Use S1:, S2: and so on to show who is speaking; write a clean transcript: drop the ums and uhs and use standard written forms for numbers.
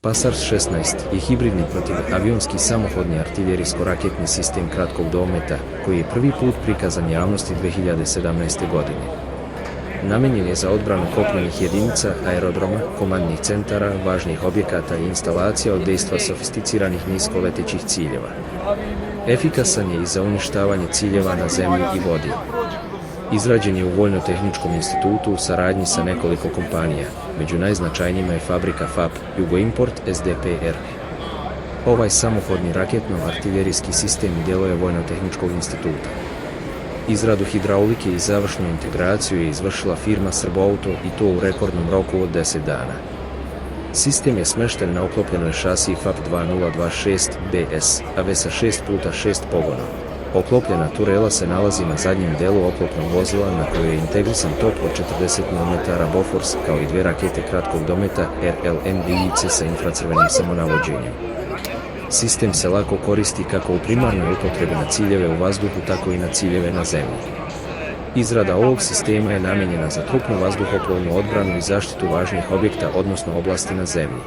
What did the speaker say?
S1: Pasars 16 je hibridni protivavionski samohodni artiljerijsko-raketni sistem kratkog dometa, koji je prvi put prikazan javnosti 2017. godine. Namenjen je za odbranu kopnenih jedinica, aerodroma, komandnih centara, važnih objekata i instalacija od dejstva sofisticiranih niskoletećih ciljeva. Efikasan je i za uništavanje ciljeva na zemlji i vodi. Izrađen je u Vojno-tehničkom institutu u saradnji sa nekoliko kompanija, među najznačajnijima je fabrika FAP, Jugoimport SDPR. Ovaj samohodni raketno-artiljerijski sistem djeluje Vojno-tehničkog instituta. Izradu hidraulike i završnu integraciju je izvršila firma Srbauto i to u rekordnom roku od 10 dana. Sistem je smešten na oklopljenoj šasiji FAP 2026 BS, AV sa 6x6 pogona. Oklopljena turela se nalazi na zadnjem delu oklopnog vozila na kojoj je integrisan top od 40 mm Bofors kao i dvije rakete kratkog dometa RLMDIC sa infracrvenim samonavođenjem. Sistem se lako koristi kako u primarnoj upotrebi na ciljeve u vazduhu, tako i na ciljeve na zemlji. Izrada ovog sistema je namijenjena za trupnu vazduhoplovnu odbranu i zaštitu važnih objekta odnosno oblasti na zemlji.